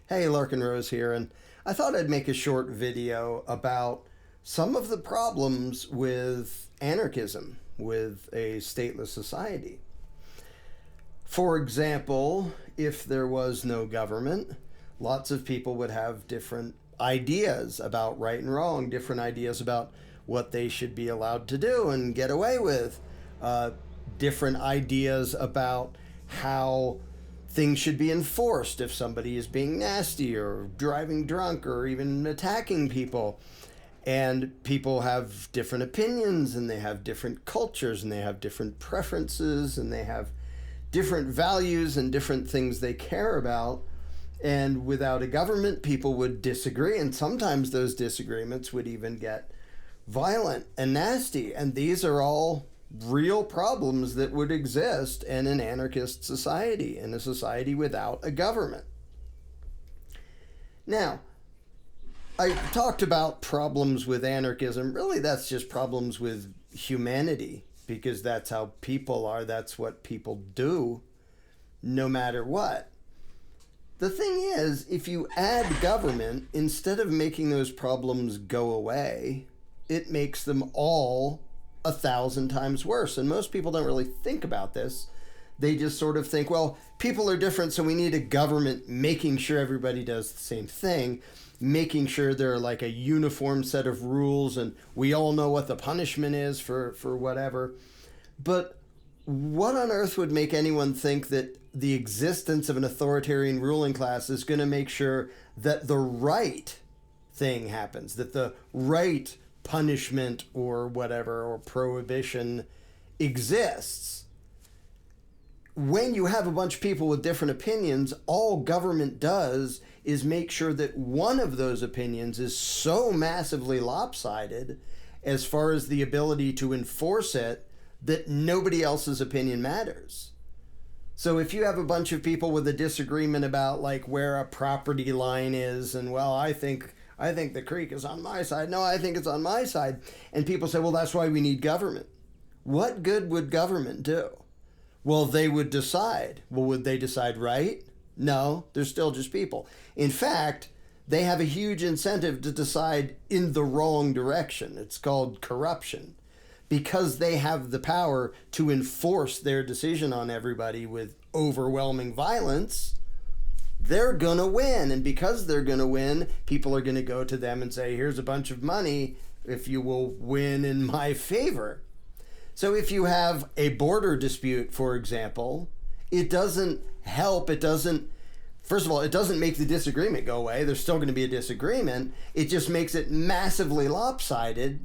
Hey, Larkin Rose here, and I thought I'd make a short video about some of the problems with anarchism, with a stateless society. For example, if there was no government, lots of people would have different ideas about right and wrong, different ideas about what they should be allowed to do and get away with, different ideas about how things should be enforced if somebody is being nasty or driving drunk or even attacking people. And people have different opinions, and they have different cultures, and they have different preferences, and they have different values and different things they care about. And without a government, people would disagree, and sometimes those disagreements would even get violent and nasty. And these are all real problems that would exist in an anarchist society, in a society without a government. Now, I talked about problems with anarchism. Really, that's just problems with humanity, because that's how people are. That's what people do, no matter what. The thing is, if you add government, instead of making those problems go away, it makes them all 1,000 times worse. And most people don't really think about this. They just sort of think, well, people are different, so we need a government making sure everybody does the same thing, making sure there are like a uniform set of rules, and we all know what the punishment is for whatever. But what on earth would make anyone think that the existence of an authoritarian ruling class is going to make sure that the right thing happens, that the right punishment or whatever, or prohibition exists? When you have a bunch of people with different opinions, all government does is make sure that one of those opinions is so massively lopsided as far as the ability to enforce it that nobody else's opinion matters. So if you have a bunch of people with a disagreement about like where a property line is, and well, I think the creek is on my side. No, I think it's on my side. And people say, well, that's why we need government. What good would government do? Well, they would decide. Well, would they decide right? No, they're still just people. In fact, they have a huge incentive to decide in the wrong direction. It's called corruption. Because they have the power to enforce their decision on everybody with overwhelming violence, they're going to win. And because they're going to win, people are going to go to them and say, here's a bunch of money if you will win in my favor. So if you have a border dispute, for example, it doesn't help. First of all, it doesn't make the disagreement go away. There's still going to be a disagreement. It just makes it massively lopsided,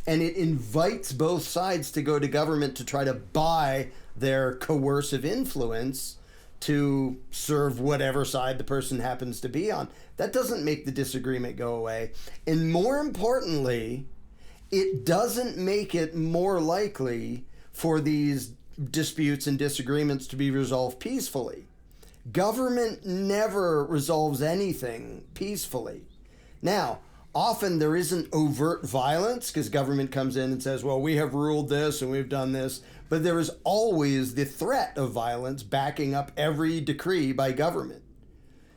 and it invites both sides to go to government to try to buy their coercive influence to serve whatever side the person happens to be on. That doesn't make the disagreement go away. And more importantly, it doesn't make it more likely for these disputes and disagreements to be resolved peacefully. Government never resolves anything peacefully. Now, often there isn't overt violence because government comes in and says, well, we have ruled this and we've done this, but there is always the threat of violence backing up every decree by government.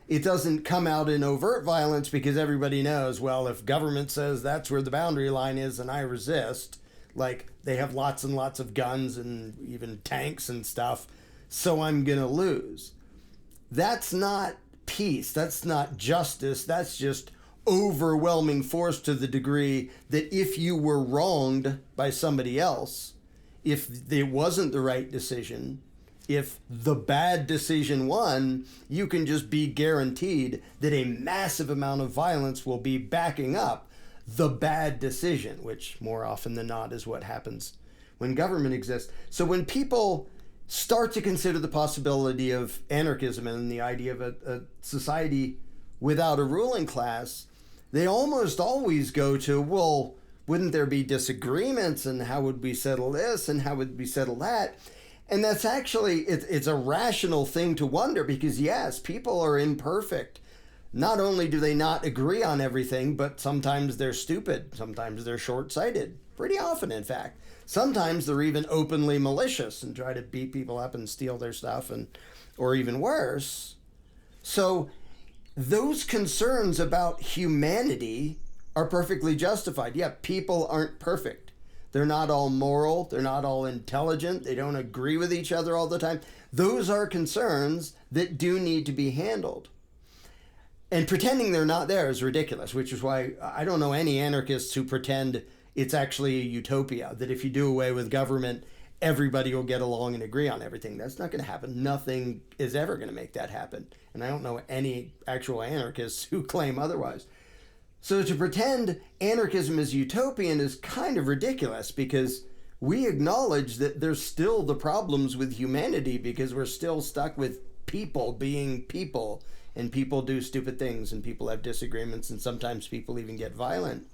It doesn't come out in overt violence because everybody knows, well, if government says that's where the boundary line is and I resist, like they have lots and lots of guns and even tanks and stuff, so I'm going to lose. That's not peace. That's not justice. That's just overwhelming force to the degree that if you were wronged by somebody else, if it wasn't the right decision, if the bad decision won, you can just be guaranteed that a massive amount of violence will be backing up the bad decision, which more often than not is what happens when government exists. So when people start to consider the possibility of anarchism and the idea of a society without a ruling class, they almost always go to, well, wouldn't there be disagreements, and how would we settle this and how would we settle that? And that's actually, it's a rational thing to wonder, because yes, people are imperfect. Not only do they not agree on everything, but sometimes they're stupid. Sometimes they're short-sighted. Pretty often, in fact. Sometimes they're even openly malicious and try to beat people up and steal their stuff, or even worse. So those concerns about humanity are perfectly justified. Yeah, people aren't perfect. They're not all moral. They're not all intelligent. They don't agree with each other all the time. Those are concerns that do need to be handled. And pretending they're not there is ridiculous, which is why I don't know any anarchists who pretend it's actually a utopia, that if you do away with government, everybody will get along and agree on everything. That's not going to happen. Nothing is ever going to make that happen. And I don't know any actual anarchists who claim otherwise. So to pretend anarchism is utopian is kind of ridiculous, because we acknowledge that there's still the problems with humanity, because we're still stuck with people being people, and people do stupid things, and people have disagreements, and sometimes people even get violent.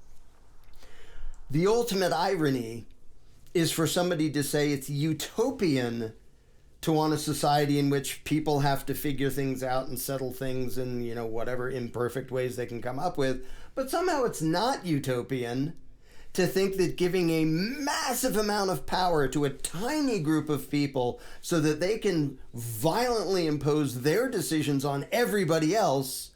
The ultimate irony is for somebody to say it's utopian to want a society in which people have to figure things out and settle things in, whatever imperfect ways they can come up with. But somehow it's not utopian to think that giving a massive amount of power to a tiny group of people so that they can violently impose their decisions on everybody else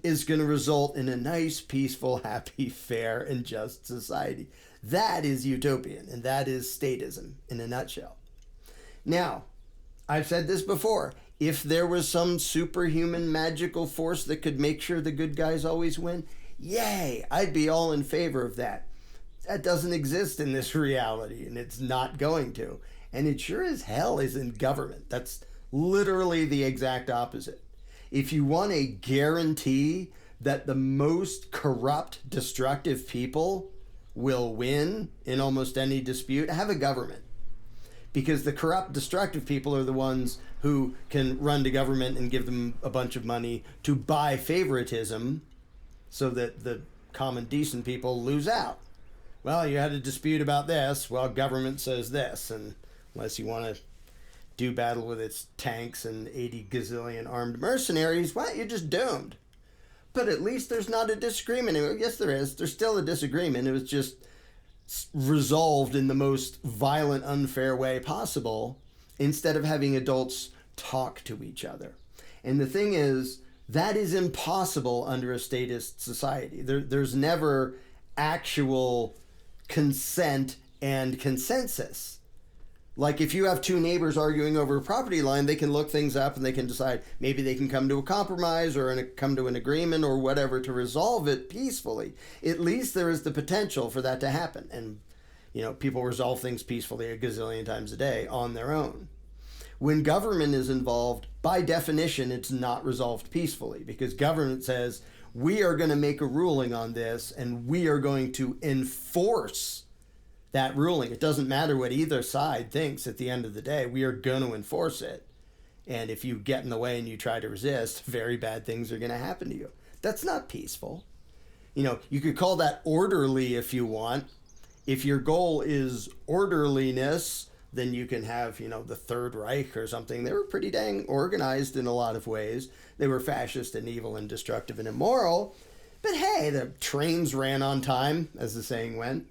is going to result in a nice, peaceful, happy, fair, and just society. That is utopian, and that is statism in a nutshell. Now, I've said this before. If there was some superhuman magical force that could make sure the good guys always win, yay, I'd be all in favor of that. That doesn't exist in this reality, and it's not going to. And it sure as hell isn't government. That's literally the exact opposite. If you want a guarantee that the most corrupt, destructive people will win in almost any dispute, have a government. Because the corrupt, destructive people are the ones who can run to government and give them a bunch of money to buy favoritism so that the common, decent people lose out. Well, you had a dispute about this. Well, government says this. And unless you want to do battle with its tanks and 80 gazillion armed mercenaries, well, you're just doomed. But at least there's not a disagreement. Yes, there is. There's still a disagreement. It was just resolved in the most violent, unfair way possible, instead of having adults talk to each other. And the thing is, that is impossible under a statist society. There's never actual consent and consensus. Like if you have two neighbors arguing over a property line, they can look things up and they can decide maybe they can come to a compromise or come to an agreement or whatever to resolve it peacefully. At least there is the potential for that to happen. And, people resolve things peacefully a gazillion times a day on their own. When government is involved, by definition, it's not resolved peacefully, because government says, we are going to make a ruling on this and we are going to enforce that ruling. It doesn't matter what either side thinks at the end of the day. We are going to enforce it. And if you get in the way and you try to resist, very bad things are going to happen to you. That's not peaceful. You could call that orderly if you want. If your goal is orderliness, then you can have, the Third Reich or something. They were pretty dang organized in a lot of ways. They were fascist and evil and destructive and immoral. But hey, the trains ran on time, as the saying went.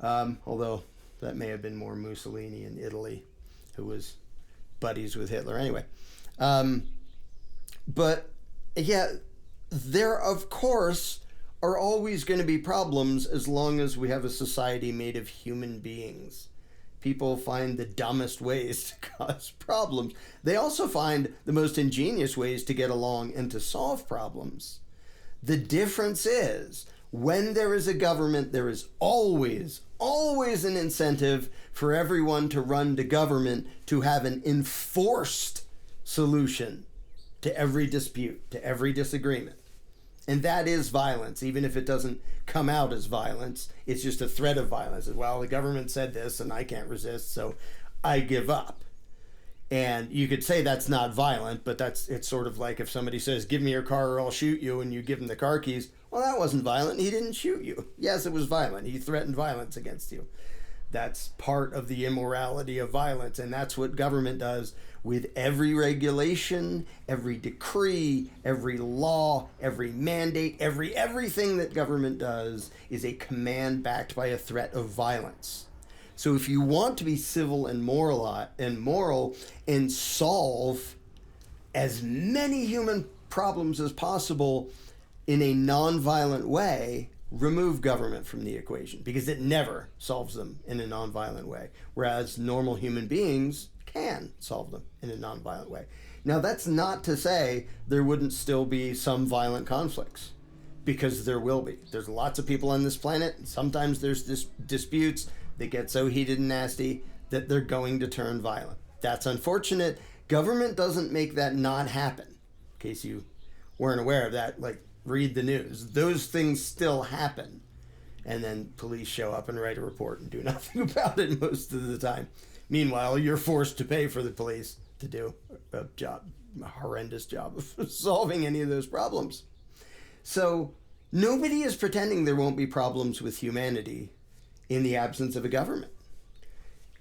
Although that may have been more Mussolini in Italy, who was buddies with Hitler anyway. But yeah, there of course are always going to be problems as long as we have a society made of human beings. People find the dumbest ways to cause problems. They also find the most ingenious ways to get along and to solve problems. The difference is, when there is a government, there is always an incentive for everyone to run to government to have an enforced solution to every dispute, to every disagreement. And that is violence, even if it doesn't come out as violence. It's just a threat of violence. Well, the government said this and I can't resist, so I give up. And you could say that's not violent, but it's sort of like if somebody says, give me your car or I'll shoot you, and you give him the car keys. Well, that wasn't violent. He didn't shoot you. Yes, it was violent. He threatened violence against you. That's part of the immorality of violence, and that's what government does with every regulation, every decree, every law, every mandate, everything that government does is a command backed by a threat of violence. So if you want to be civil and moral and solve as many human problems as possible in a non-violent way, remove government from the equation, because it never solves them in a non-violent way, whereas normal human beings can solve them in a non-violent way. Now, that's not to say there wouldn't still be some violent conflicts, because there will be. There's lots of people on this planet. Sometimes there's disputes that get so heated and nasty that they're going to turn violent. That's unfortunate. Government doesn't make that not happen. In case you weren't aware of that, like, read the news. Those things still happen. And then police show up and write a report and do nothing about it most of the time. Meanwhile, you're forced to pay for the police to do a horrendous job of solving any of those problems. So nobody is pretending there won't be problems with humanity in the absence of a government.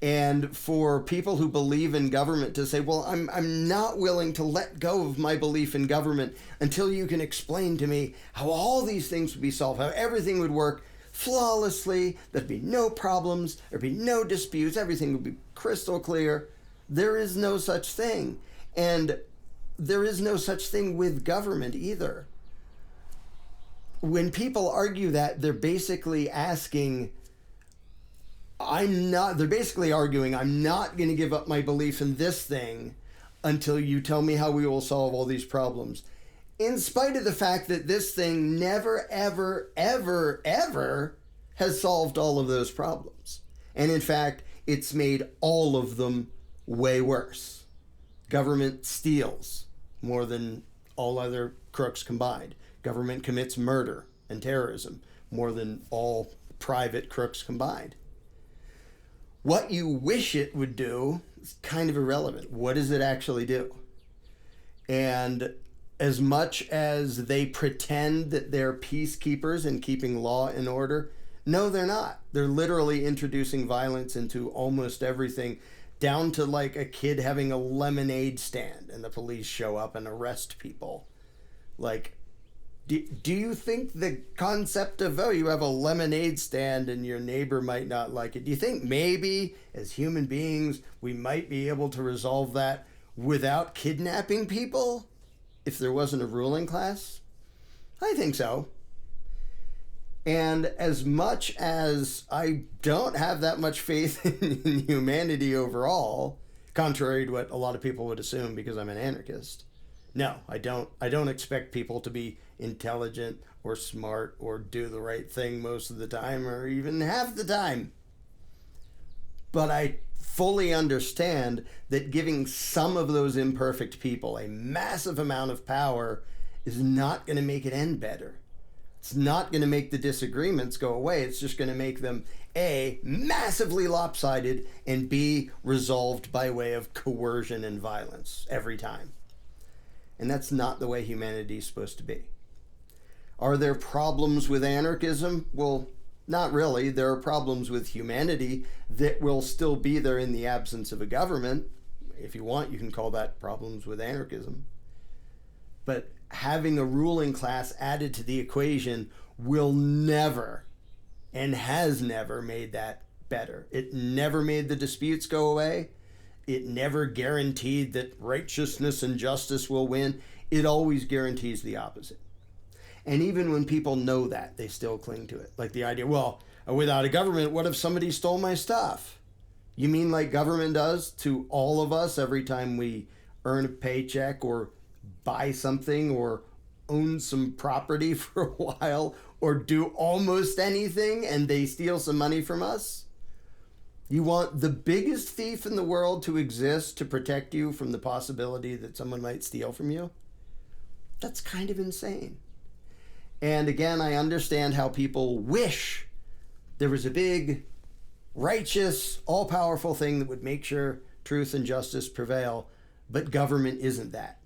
And for people who believe in government to say, well, I'm not willing to let go of my belief in government until you can explain to me how all these things would be solved, how everything would work flawlessly, there'd be no problems, there'd be no disputes, everything would be crystal clear. There is no such thing. And there is no such thing with government either. When people argue that, they're basically arguing, I'm not going to give up my belief in this thing until you tell me how we will solve all these problems. In spite of the fact that this thing never, ever, ever, ever has solved all of those problems. And in fact, it's made all of them way worse. Government steals more than all other crooks combined. Government commits murder and terrorism more than all private crooks combined. What you wish it would do is kind of irrelevant. What does it actually do? And as much as they pretend that they're peacekeepers and keeping law and order, no, they're not. They're literally introducing violence into almost everything, down to like a kid having a lemonade stand and the police show up and arrest people. Like, do you think the concept of, oh, you have a lemonade stand and your neighbor might not like it, do you think maybe as human beings we might be able to resolve that without kidnapping people if there wasn't a ruling class? I think so. And as much as I don't have that much faith in humanity overall, contrary to what a lot of people would assume because I'm an anarchist, no, I don't expect people to be intelligent or smart or do the right thing most of the time or even half the time. But I fully understand that giving some of those imperfect people a massive amount of power is not going to make it end better. It's not going to make the disagreements go away. It's just going to make them, A, massively lopsided, and B, resolved by way of coercion and violence every time. And that's not the way humanity is supposed to be. Are there problems with anarchism? Well, not really. There are problems with humanity that will still be there in the absence of a government. If you want, you can call that problems with anarchism. But having a ruling class added to the equation will never, and has never, made that better. It never made the disputes go away. It never guaranteed that righteousness and justice will win. It always guarantees the opposite. And even when people know that, they still cling to it. Like the idea, well, without a government, what if somebody stole my stuff? You mean like government does to all of us every time we earn a paycheck or buy something or own some property for a while or do almost anything and they steal some money from us? You want the biggest thief in the world to exist to protect you from the possibility that someone might steal from you? That's kind of insane. And again, I understand how people wish there was a big, righteous, all-powerful thing that would make sure truth and justice prevail, but government isn't that.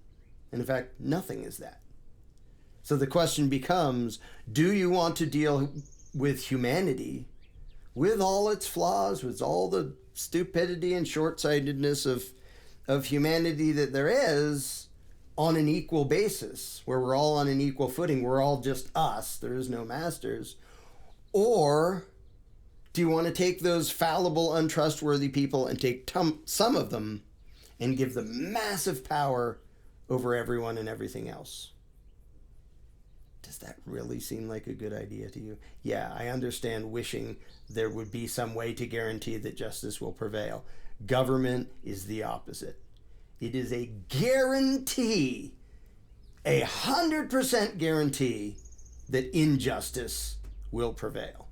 And in fact, nothing is that. So the question becomes, do you want to deal with humanity with all its flaws, with all the stupidity and short-sightedness of humanity that there is, on an equal basis, where we're all on an equal footing, we're all just us, there is no masters? Or do you want to take those fallible, untrustworthy people and take some of them and give them massive power over everyone and everything else? that really seem like a good idea to you? Yeah, I understand wishing there would be some way to guarantee that justice will prevail. Government is the opposite. It is a guarantee, 100% guarantee that injustice will prevail.